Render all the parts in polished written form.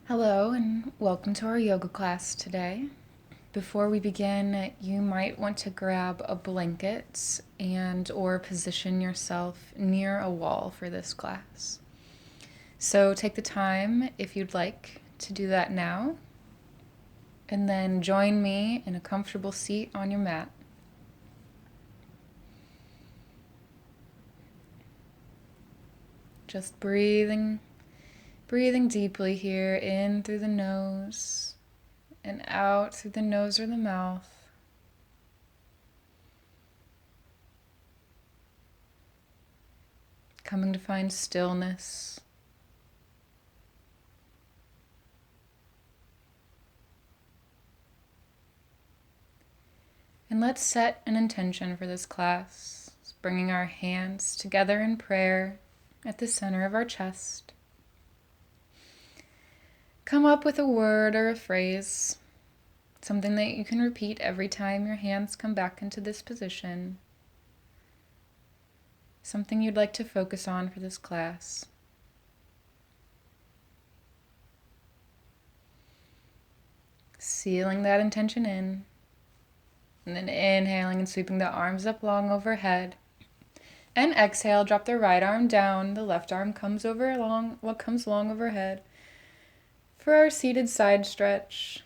Hello and welcome to our yoga class today. Before we begin, you might want to grab a blanket and or position yourself near a wall for this class. So take the time if you'd like to do that now, and then join me in a comfortable seat on your mat. Just breathing deeply here, in through the nose and out through the nose or the mouth. Coming to find stillness. And let's set an intention for this class, bringing our hands together in prayer at the center of our chest. Come up with a word or a phrase, something that you can repeat every time your hands come back into this position. Something you'd like to focus on for this class. Sealing that intention in, and then inhaling and sweeping the arms up long overhead. And exhale, drop the right arm down, the left arm comes long overhead. For our seated side stretch,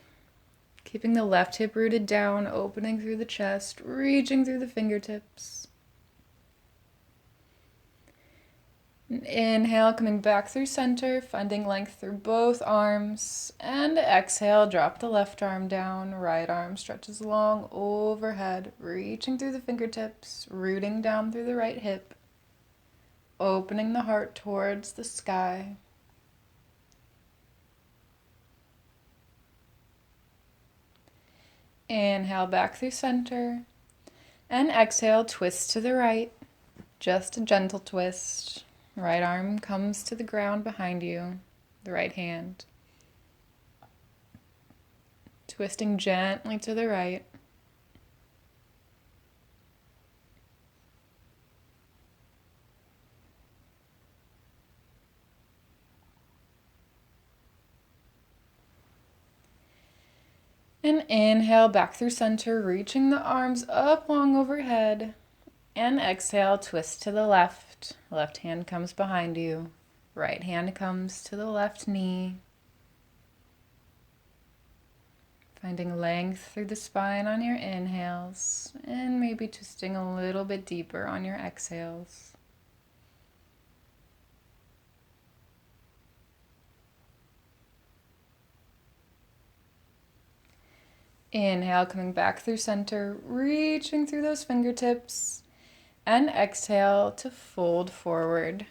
keeping the left hip rooted down, opening through the chest, reaching through the fingertips. Inhale, coming back through center, finding length through both arms. And exhale, drop the left arm down, right arm stretches long overhead, reaching through the fingertips, rooting down through the right hip, opening the heart towards the sky. Inhale back through center. And exhale, twist to the right. Just a gentle twist. Right arm comes to the ground behind you, the right hand. Twisting gently to the right. And inhale back through center, reaching the arms up long overhead. And exhale, twist to the left. Left hand comes behind you. Right hand comes to the left knee. Finding length through the spine on your inhales, and maybe twisting a little bit deeper on your exhales. Inhale, coming back through center, reaching through those fingertips. And exhale to fold forward.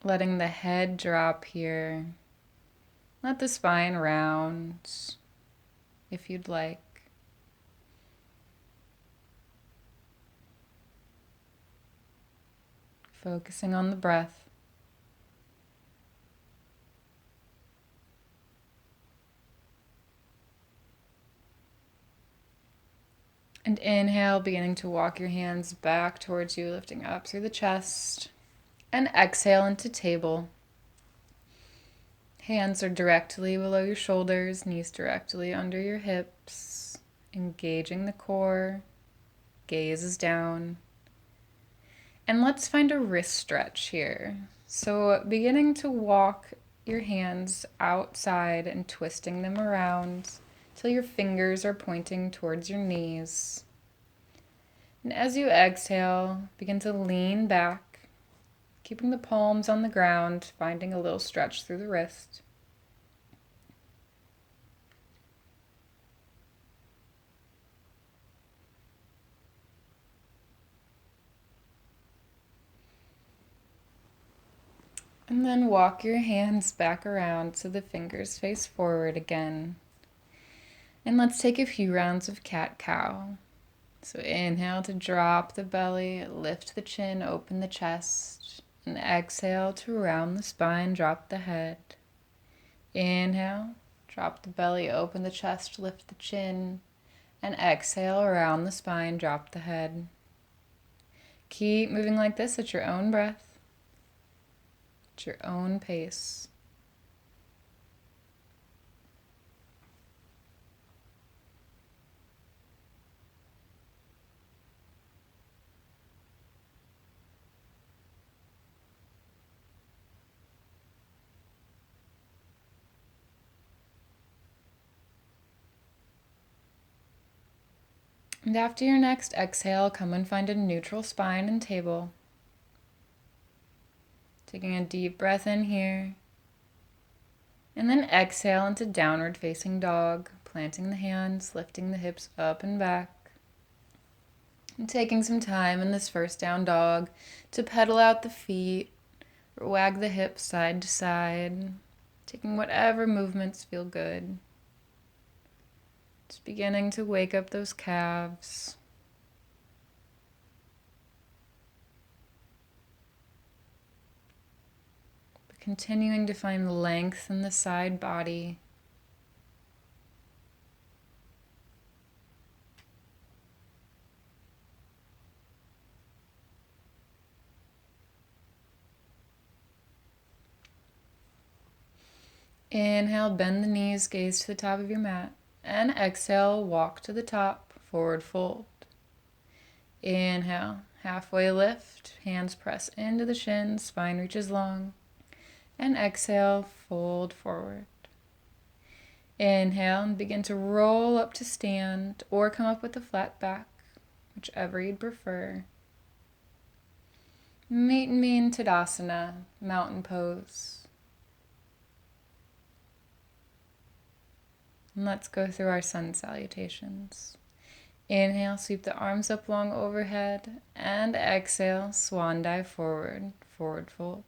Letting the head drop here. Let the spine round if you'd like. Focusing on the breath. And inhale, beginning to walk your hands back towards you, lifting up through the chest. And exhale into table. Hands are directly below your shoulders, knees directly under your hips. Engaging the core. Gaze is down. And let's find a wrist stretch here. So beginning to walk your hands outside and twisting them around till your fingers are pointing towards your knees. And as you exhale, begin to lean back, keeping the palms on the ground, finding a little stretch through the wrist. And then walk your hands back around so the fingers face forward again. And let's take a few rounds of cat-cow. So inhale to drop the belly, lift the chin, open the chest. And exhale to round the spine, drop the head. Inhale, drop the belly, open the chest, lift the chin. And exhale, around the spine, drop the head. Keep moving like this at your own breath. at your own pace. And after your next exhale, come and find a neutral spine and table. Taking a deep breath in here. And then exhale into downward facing dog, planting the hands, lifting the hips up and back. And taking some time in this first down dog to pedal out the feet or wag the hips side to side, taking whatever movements feel good. Just beginning to wake up those calves. But continuing to find length in the side body. Inhale, bend the knees, gaze to the top of your mat. And exhale, walk to the top, forward fold. Inhale, halfway lift, hands press into the shins, spine reaches long. And exhale, fold forward. Inhale and begin to roll up to stand or come up with a flat back, whichever you'd prefer. Meet me in Tadasana, mountain pose. And let's go through our sun salutations. Inhale, sweep the arms up long overhead. And exhale, swan dive forward, forward fold.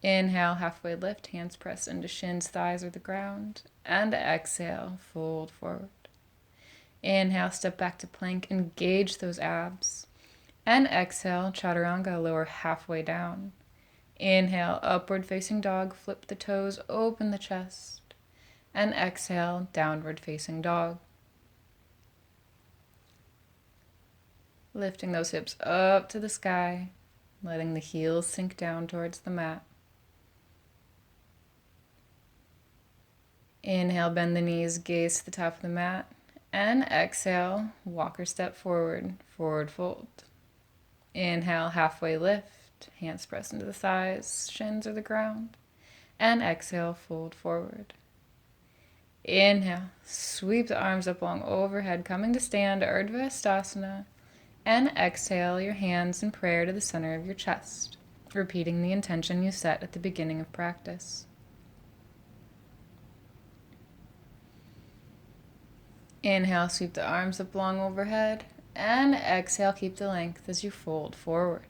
Inhale, halfway lift, hands press into shins, thighs, or the ground. And exhale, fold forward. Inhale, step back to plank, engage those abs. And exhale, chaturanga, lower halfway down. Inhale, upward facing dog, flip the toes, open the chest. And exhale, downward facing dog. Lifting those hips up to the sky, letting the heels sink down towards the mat. Inhale, bend the knees, gaze to the top of the mat. And exhale, walk or step forward, forward fold. Inhale, halfway lift, hands press into the thighs, shins or the ground. And exhale, fold forward. Inhale, sweep the arms up long overhead, coming to stand, Urdhva Hastasana. And exhale your hands in prayer to the center of your chest, repeating the intention you set at the beginning of practice. Inhale, sweep the arms up long overhead. And exhale, keep the length as you fold forward.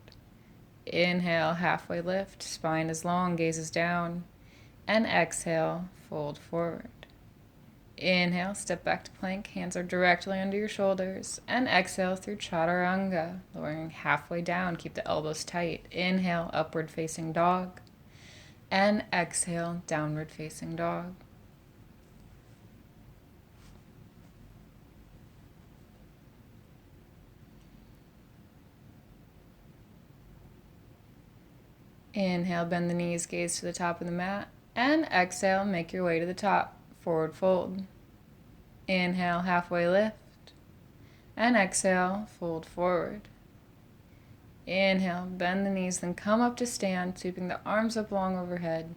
Inhale, halfway lift, spine is long, gaze is down. And exhale, fold forward. Inhale, step back to plank, hands are directly under your shoulders. And exhale through chaturanga, lowering halfway down, keep the elbows tight. Inhale, upward facing dog. And exhale, downward facing dog. Inhale, bend the knees, gaze to the top of the mat. And exhale, make your way to the top, forward fold. Inhale, halfway lift. And exhale, fold forward. Inhale, bend the knees, then come up to stand, sweeping the arms up long overhead.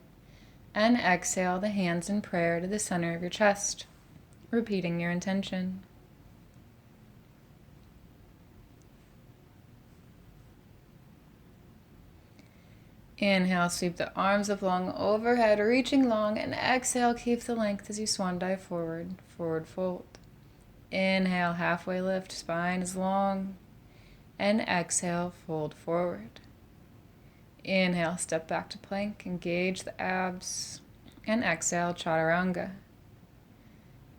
And exhale, the hands in prayer to the center of your chest, repeating your intention. Inhale, sweep the arms up long overhead, reaching long, and exhale, keep the length as you swan dive forward, forward fold. Inhale, halfway lift, spine is long, and exhale, fold forward. Inhale, step back to plank, engage the abs, and exhale, chaturanga.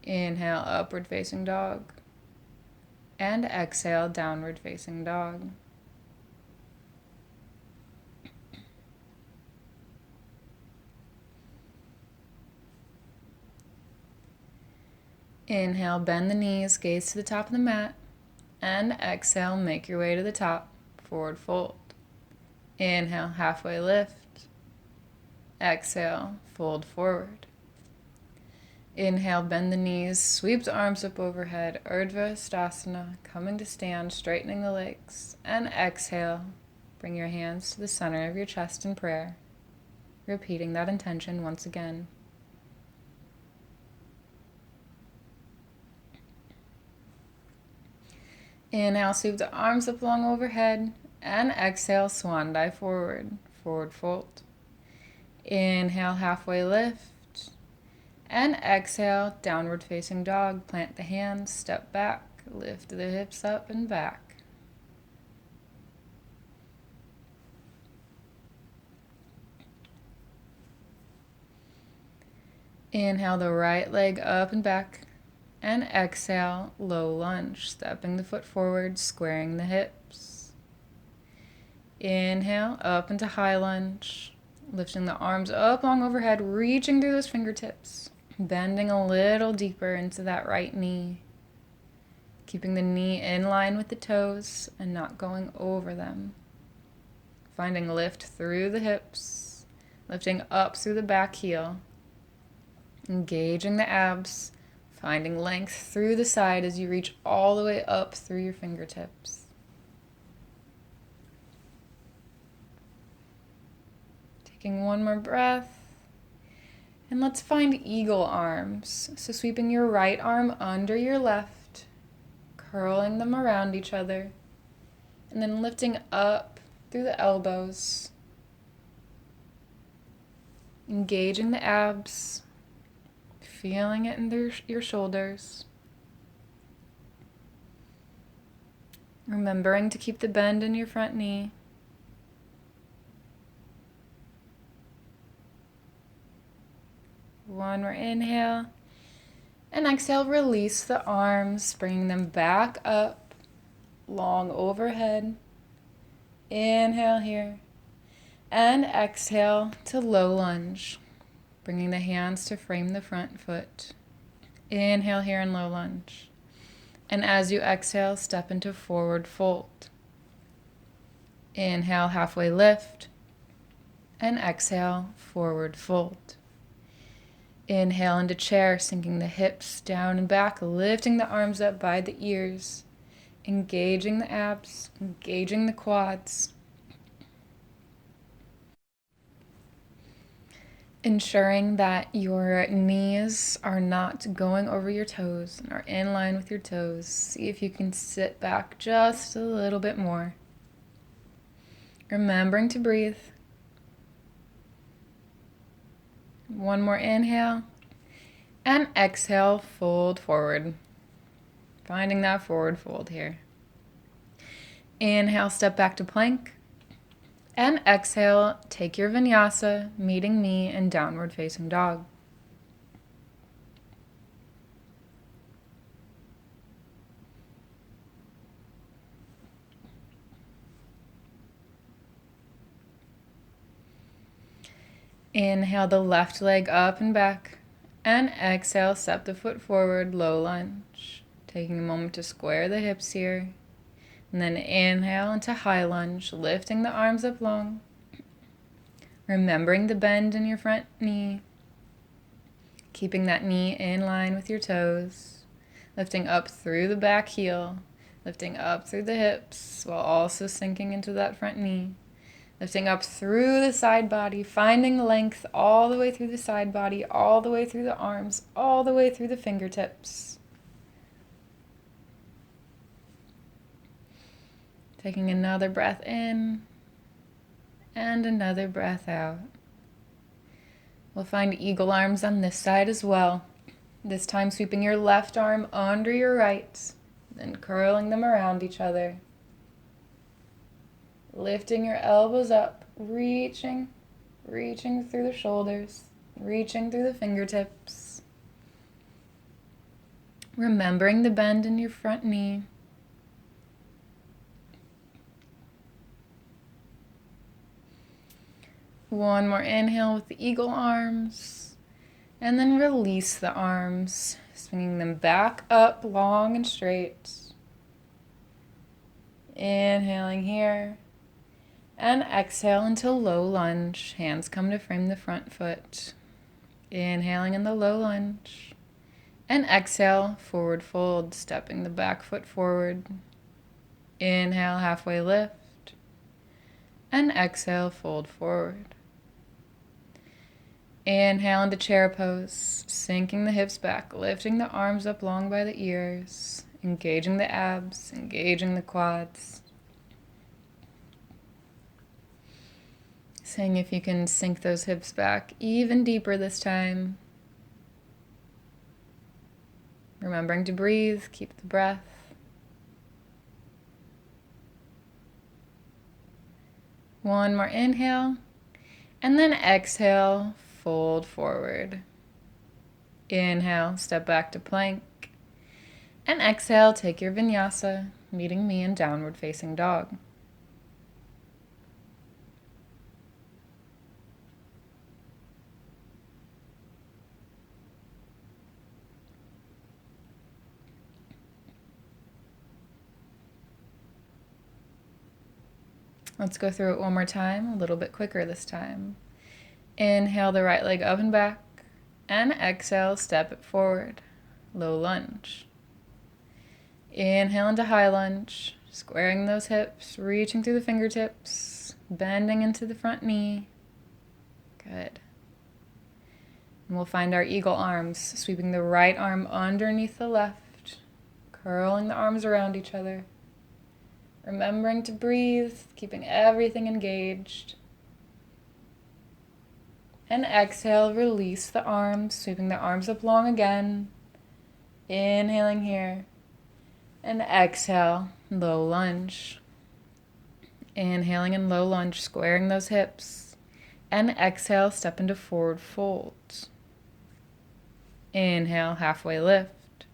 Inhale, upward facing dog, and exhale, downward facing dog. Inhale, bend the knees, gaze to the top of the mat, and exhale, make your way to the top, forward fold. Inhale, halfway lift, Exhale, fold forward. Inhale, bend the knees, sweep the arms up overhead, Urdhva Hastasana, coming to stand, straightening the legs. And exhale, bring your hands to the center of your chest in prayer, repeating that intention once again. Inhale, sweep the arms up long overhead, and exhale, swan dive forward, forward fold. Inhale, halfway lift, and exhale, downward facing dog. Plant the hands, step back, lift the hips up and back. Inhale the right leg up and back, and exhale, low lunge, stepping the foot forward, squaring the hips. Inhale, up into high lunge, lifting the arms up long overhead, reaching through those fingertips, bending a little deeper into that right knee, keeping the knee in line with the toes and not going over them. Finding lift through the hips, lifting up through the back heel, engaging the abs, finding length through the side as you reach all the way up through your fingertips. Taking one more breath. And let's find eagle arms. So sweeping your right arm under your left, curling them around each other, and then lifting up through the elbows, engaging the abs, feeling it in your shoulders. Remembering to keep the bend in your front knee. One more inhale. And exhale, release the arms, bringing them back up, long overhead. Inhale here. And exhale to low lunge, bringing the hands to frame the front foot. Inhale here in low lunge. And as you exhale, step into forward fold. Inhale, halfway lift. And exhale, forward fold. Inhale into chair, sinking the hips down and back, lifting the arms up by the ears, engaging the abs, engaging the quads. Ensuring that your knees are not going over your toes and are in line with your toes. See if you can sit back just a little bit more. Remembering to breathe. One more inhale. And exhale, fold forward. Finding that forward fold here. Inhale, step back to plank. And exhale, take your vinyasa, meeting me in downward facing dog. Inhale the left leg up and back. And exhale, step the foot forward, low lunge. Taking a moment to square the hips here. And then inhale into high lunge, lifting the arms up long. Remembering the bend in your front knee. Keeping that knee in line with your toes. Lifting up through the back heel. Lifting up through the hips while also sinking into that front knee. Lifting up through the side body, finding length all the way through the side body, all the way through the arms, all the way through the fingertips. Taking another breath in and another breath out. We'll find eagle arms on this side as well. This time sweeping your left arm under your right, then curling them around each other. Lifting your elbows up, reaching through the shoulders, reaching through the fingertips. Remembering the bend in your front knee. One more inhale with the eagle arms, and then release the arms, swinging them back up long and straight. Inhaling here, And exhale into low lunge. Hands come to frame the front foot. Inhaling in the low lunge. And exhale, forward fold, stepping the back foot forward. Inhale, halfway lift. And exhale, fold forward. Inhale into chair pose, sinking the hips back, lifting the arms up long by the ears, engaging the abs, engaging the quads. Seeing if you can sink those hips back even deeper this time. Remembering to breathe, keep the breath. One more inhale, and then exhale, fold forward. Inhale, step back to plank. And exhale, take your vinyasa, meeting me in downward facing dog. Let's go through it one more time, a little bit quicker this time. Inhale the right leg up and back, and exhale, step it forward, low lunge. Inhale into high lunge, squaring those hips, reaching through the fingertips, bending into the front knee. Good. And we'll find our eagle arms, sweeping the right arm underneath the left, curling the arms around each other. Remembering to breathe, keeping everything engaged. And exhale, release the arms, sweeping the arms up long again. Inhaling here. And exhale, low lunge. Inhaling in low lunge, squaring those hips. And exhale, step into forward fold. Inhale, halfway lift.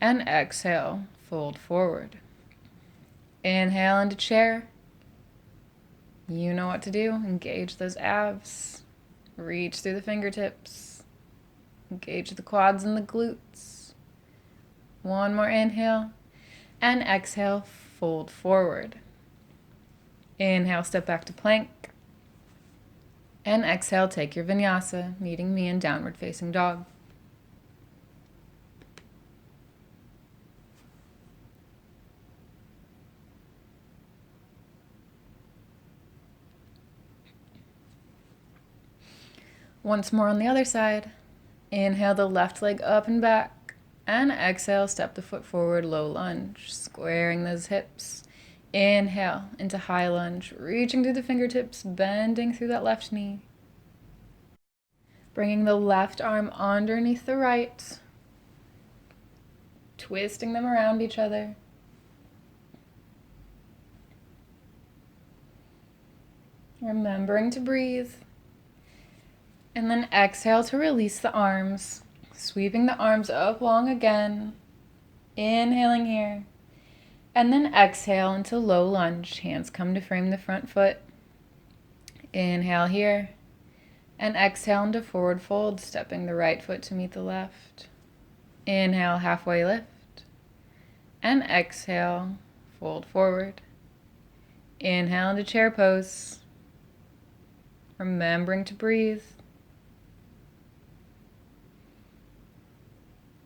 And exhale, fold forward. Inhale into chair. You know what to do. Engage those abs. Reach through the fingertips. Engage the quads and the glutes. One more inhale. And exhale, fold forward. Inhale, step back to plank. And exhale, take your vinyasa, meeting me in downward facing dog. Once more on the other side. Inhale the left leg up and back. And exhale, step the foot forward, low lunge, squaring those hips. Inhale into high lunge, reaching through the fingertips, bending through that left knee. Bringing the left arm underneath the right. Twisting them around each other. Remembering to breathe. And then exhale to release the arms, sweeping the arms up long again. Inhaling here. And then exhale into low lunge. Hands come to frame the front foot. Inhale here. And exhale into forward fold, stepping the right foot to meet the left. Inhale, halfway lift. And exhale, fold forward. Inhale into chair pose. Remembering to breathe.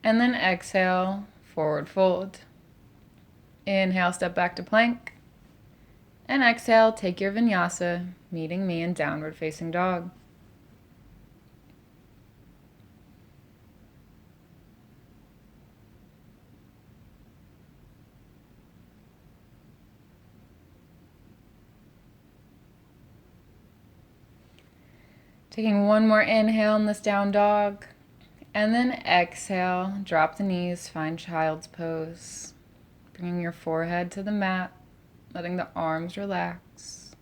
And then exhale, forward fold. Inhale, step back to plank. And exhale, take your vinyasa, meeting me in downward facing dog. Taking one more inhale in this down dog. And then exhale, drop the knees, find child's pose. Bringing your forehead to the mat, letting the arms relax.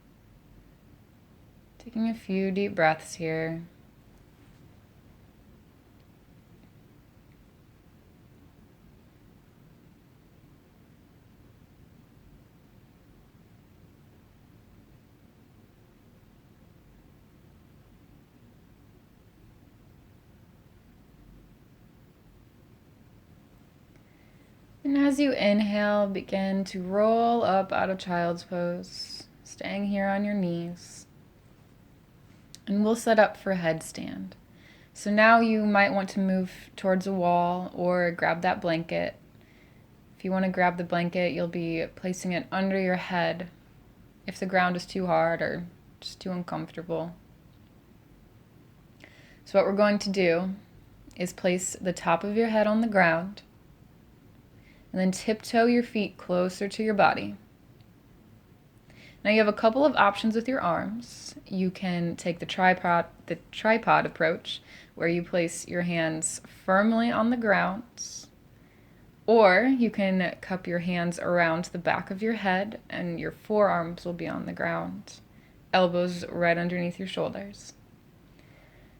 Taking a few deep breaths here. And as you inhale, begin to roll up out of child's pose, staying here on your knees. And we'll set up for headstand. So now you might want to move towards a wall or grab that blanket. If you want to grab the blanket, you'll be placing it under your head if the ground is too hard or just too uncomfortable. So what we're going to do is place the top of your head on the ground and then tiptoe your feet closer to your body. Now you have a couple of options with your arms. You can take the tripod approach, where you place your hands firmly on the ground, or you can cup your hands around the back of your head and your forearms will be on the ground, elbows right underneath your shoulders.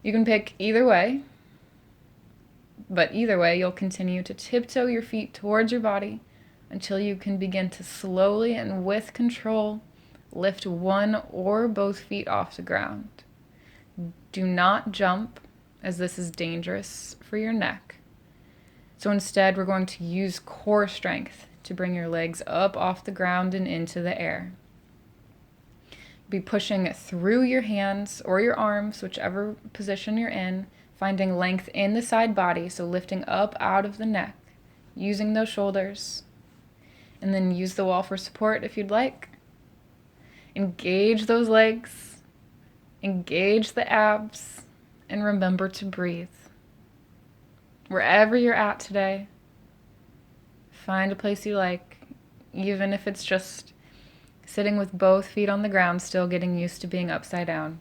You can pick either way, but either way you'll continue to tiptoe your feet towards your body until you can begin to slowly and with control lift one or both feet off the ground. Do not jump, as this is dangerous for your neck. So instead, we're going to use core strength to bring your legs up off the ground and into the air. Be pushing through your hands or your arms, whichever position you're in, finding length in the side body, so lifting up out of the neck, using those shoulders, and then use the wall for support if you'd like. Engage those legs, engage the abs, and remember to breathe. Wherever you're at today, find a place you like, even if it's just sitting with both feet on the ground, still getting used to being upside down.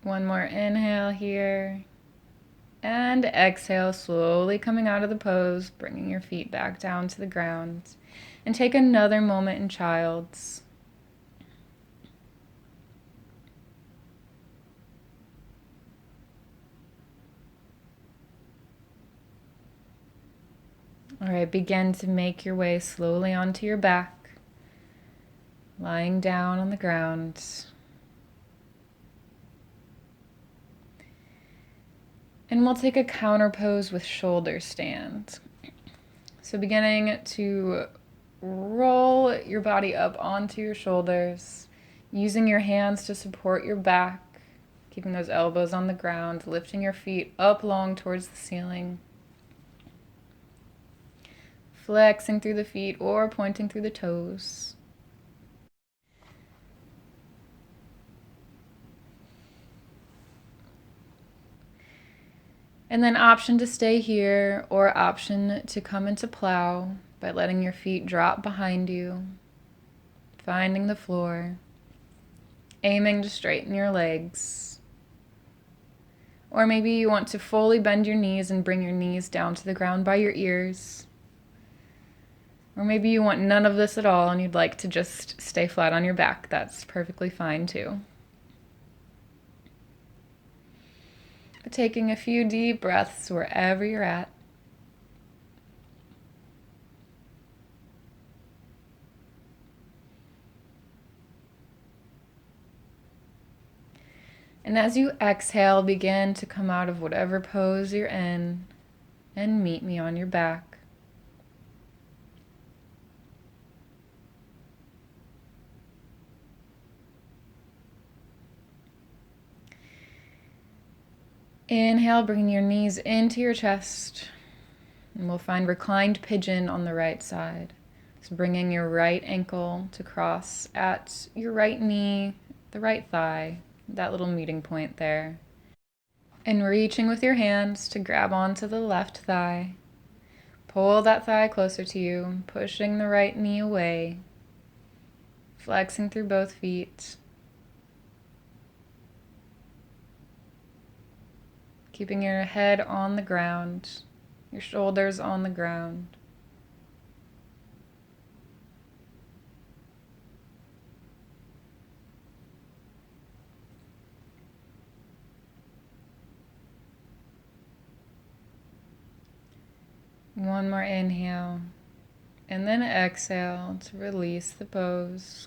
One more inhale here. And exhale, slowly coming out of the pose, bringing your feet back down to the ground. And take another moment in Child's. All right, begin to make your way slowly onto your back, lying down on the ground. And we'll take a counter pose with shoulder stand. So beginning to roll your body up onto your shoulders, using your hands to support your back, keeping those elbows on the ground, lifting your feet up long towards the ceiling, flexing through the feet or pointing through the toes. And then option to stay here or option to come into plow by letting your feet drop behind you, finding the floor, aiming to straighten your legs. Or maybe you want to fully bend your knees and bring your knees down to the ground by your ears. Or maybe you want none of this at all and you'd like to just stay flat on your back. That's perfectly fine too. But taking a few deep breaths wherever you're at. And as you exhale, begin to come out of whatever pose you're in and meet me on your back. Inhale, bringing your knees into your chest. And we'll find reclined pigeon on the right side. So bringing your right ankle to cross at your right knee, the right thigh, that little meeting point there. And reaching with your hands to grab onto the left thigh. Pull that thigh closer to you, pushing the right knee away. Flexing through both feet. Keeping your head on the ground, your shoulders on the ground. One more inhale, and then exhale to release the pose.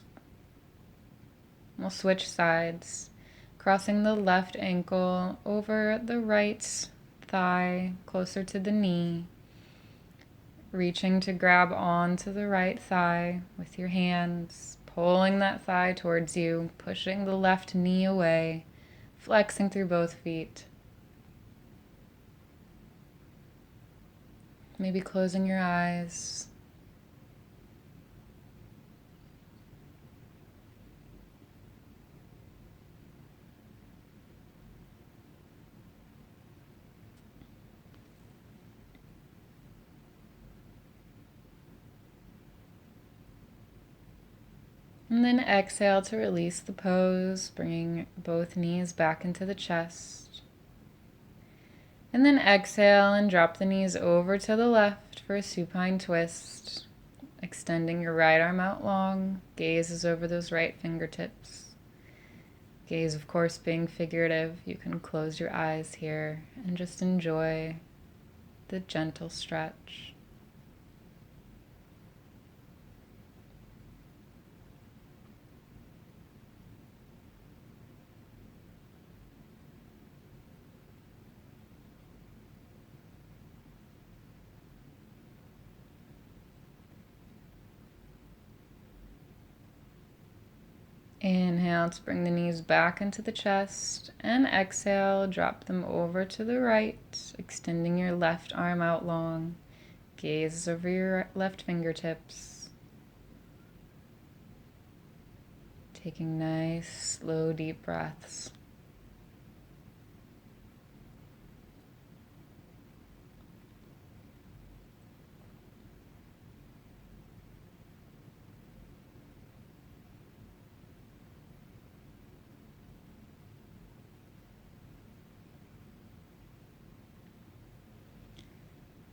We'll switch sides. crossing the left ankle over the right thigh, closer to the knee. Reaching to grab onto the right thigh with your hands, pulling that thigh towards you, pushing the left knee away, flexing through both feet. Maybe closing your eyes. And then exhale to release the pose, bringing both knees back into the chest. And then exhale and drop the knees over to the left for a supine twist. Extending your right arm out long, gaze is over those right fingertips. Gaze, of course, being figurative. You can close your eyes here and just enjoy the gentle stretch. Inhale to bring the knees back into the chest, and exhale, drop them over to the right, extending your left arm out long. Gaze over your left fingertips. Taking nice, slow, deep breaths.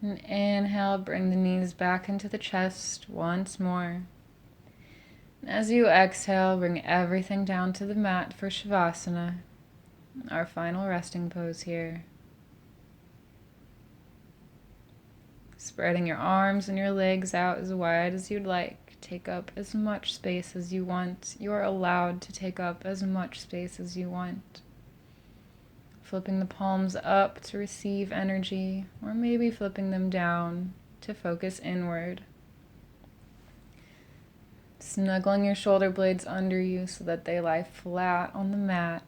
And inhale, bring the knees back into the chest once more. And as you exhale, bring everything down to the mat for Shavasana, our final resting pose here. Spreading your arms and your legs out as wide as you'd like. Take up as much space as you want. You are allowed to take up as much space as you want. Flipping the palms up to receive energy, or maybe flipping them down to focus inward. Snuggling your shoulder blades under you so that they lie flat on the mat.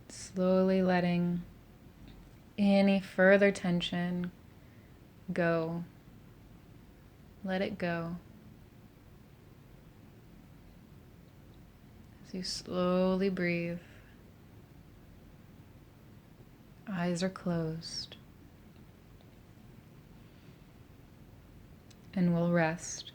Slowly letting any further tension go. Let it go. As you slowly breathe, eyes are closed, and we'll rest.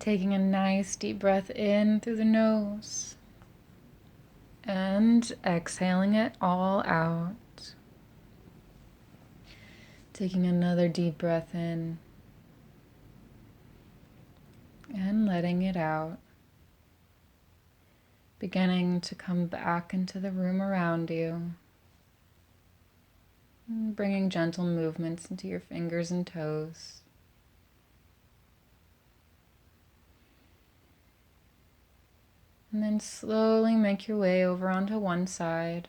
Taking a nice deep breath in through the nose and exhaling it all out. Taking another deep breath in and letting it out. Beginning to come back into the room around you. Bringing gentle movements into your fingers and toes. And then slowly make your way over onto one side.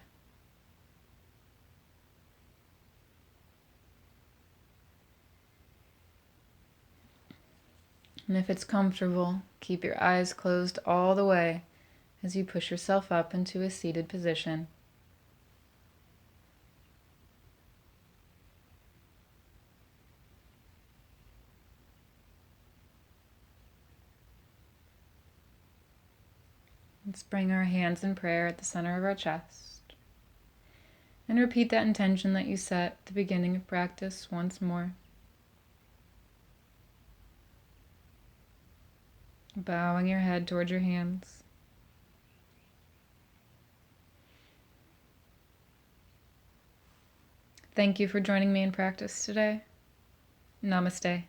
And if it's comfortable, keep your eyes closed all the way as you push yourself up into a seated position. Let's bring our hands in prayer at the center of our chest. And repeat that intention that you set at the beginning of practice once more. Bowing your head towards your hands. Thank you for joining me in practice today. Namaste.